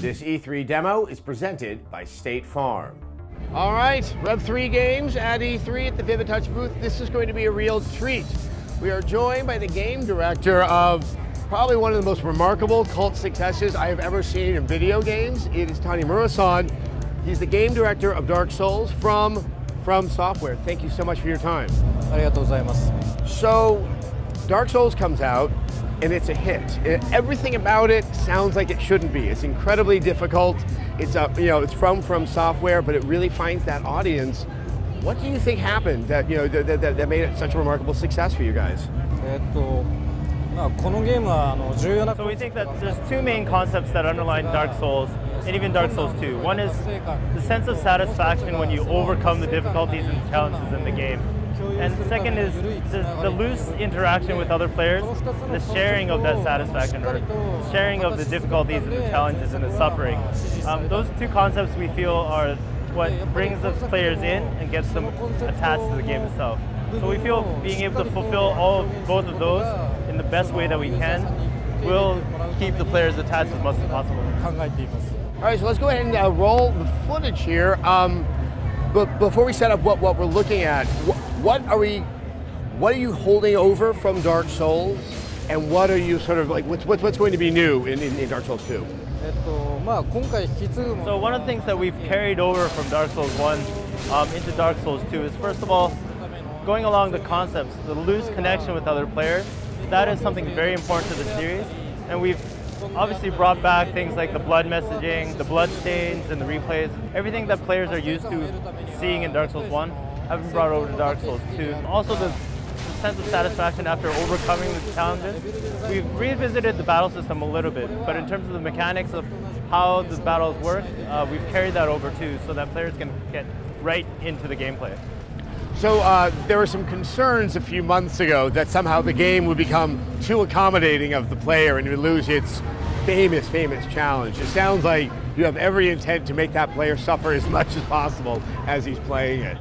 This E3 demo is presented by State Farm. All right, Rev 3 games at E3 at the Vivid Touch booth. This is going to be a real treat. We are joined by the game director of probably one of the most remarkable cult successes I have ever seen in video games. It is Tanimura-san. He's the game director of Dark Souls from Software. Thank you so much for your time. So, Dark Souls comes out, and it's a hit. Everything about it sounds like it shouldn't be. It's incredibly difficult. It's it's from Software, but it really finds that audience. What do you think happened that that made it such a remarkable success for you guys? So we think that there's two main concepts that underline Dark Souls and even Dark Souls 2. One is the sense of satisfaction when you overcome the difficulties and challenges in the game. And the second is the loose interaction with other players, the sharing of that satisfaction, or sharing of the difficulties and the challenges and the suffering. Those two concepts we feel are what brings the players in and gets them attached to the game itself. So we feel being able to fulfill both of those in the best way that we can will keep the players attached as much as possible. All right, so let's go ahead and roll the footage here. But before we set up what we're looking at, what are you holding over from Dark Souls, and what are you sort of like? What's going to be new in Dark Souls 2? So one of the things that we've carried over from Dark Souls 1 into Dark Souls 2 is, first of all, going along the concepts, the loose connection with other players. That is something very important to the series, and we've obviously brought back things like the blood messaging, the blood stains, and the replays. Everything that players are used to seeing in Dark Souls 1 have been brought over to Dark Souls 2. Also the sense of satisfaction after overcoming the challenges. We've revisited the battle system a little bit, but in terms of the mechanics of how the battles work, we've carried that over too, so that players can get right into the gameplay. So there were some concerns a few months ago that somehow the game would become too accommodating of the player and it would lose its famous challenge. It sounds like you have every intent to make that player suffer as much as possible as he's playing it.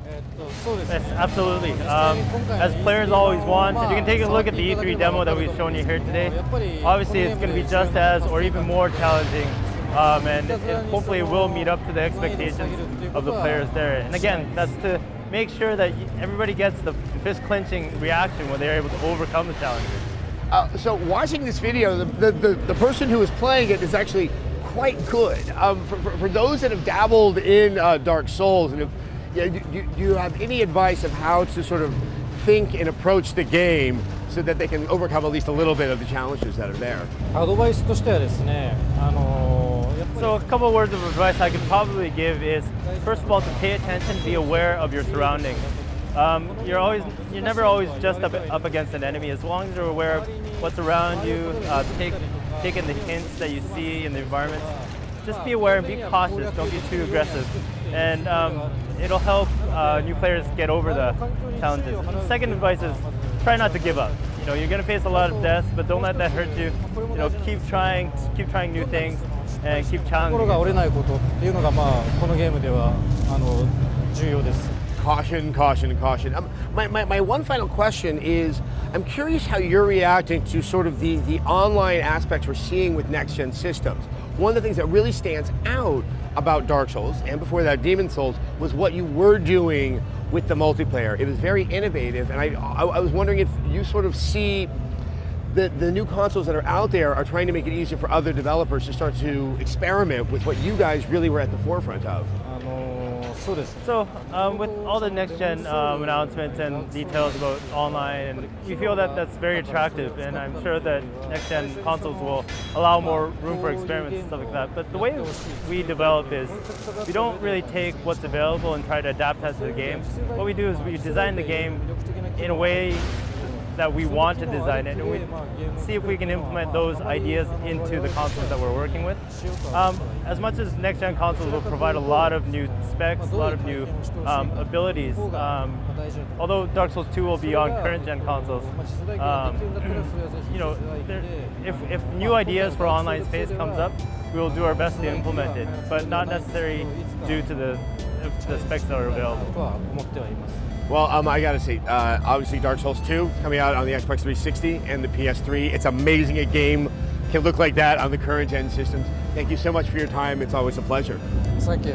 Yes, absolutely. As players always want, and you can take a look at the E3 demo that we've shown you here today. Obviously it's going to be just as or even more challenging, and hopefully it will meet up to the expectations of the players there. And again, that's to make sure that everybody gets the fist-clenching reaction when they're able to overcome the challenges. So watching this video, the person who is playing it is actually quite good. For those that have dabbled in Dark Souls, and do you have any advice of how to sort of think and approach the game so that they can overcome at least a little bit of the challenges that are there? So a couple of words of advice I could probably give is, first of all, to pay attention, be aware of your surroundings. You're never always just up against an enemy. As long as you're aware of what's around you, take in the hints that you see in the environment. Just be aware and be cautious. Don't be too aggressive, and it'll help new players get over the challenges. And the second advice is try not to give up. You're going to face a lot of deaths, but don't let that hurt you. Keep trying new things, and keep challenging. Caution, caution, caution. My one final question is, I'm curious how you're reacting to sort of the online aspects we're seeing with next-gen systems. One of the things that really stands out about Dark Souls, and before that Demon Souls, was what you were doing with the multiplayer. It was very innovative, and I was wondering if you sort of see the new consoles that are out there are trying to make it easier for other developers to start to experiment with what you guys really were at the forefront of. So with all the next-gen announcements and details about online, and we feel that that's very attractive, and I'm sure that next-gen consoles will allow more room for experiments and stuff like that. But the way we develop is we don't really take what's available and try to adapt that to the game. What we do is we design the game in a way that we want to design it, and we see if we can implement those ideas into the consoles that we're working with. As much as next-gen consoles will provide a lot of new specs, a lot of new abilities, although Dark Souls 2 will be on current-gen consoles, if new ideas for online space comes up, we will do our best to implement it, but not necessarily due to the specs that are available. Well, I gotta say, obviously Dark Souls 2 coming out on the Xbox 360 and the PS3. It's amazing a game can look like that on the current gen systems. Thank you so much for your time. It's always a pleasure. Thank you.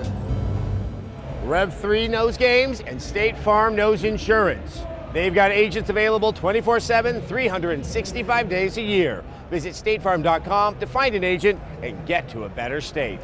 Rev3 knows games and State Farm knows insurance. They've got agents available 24/7, 365 days a year. Visit statefarm.com to find an agent and get to a better state.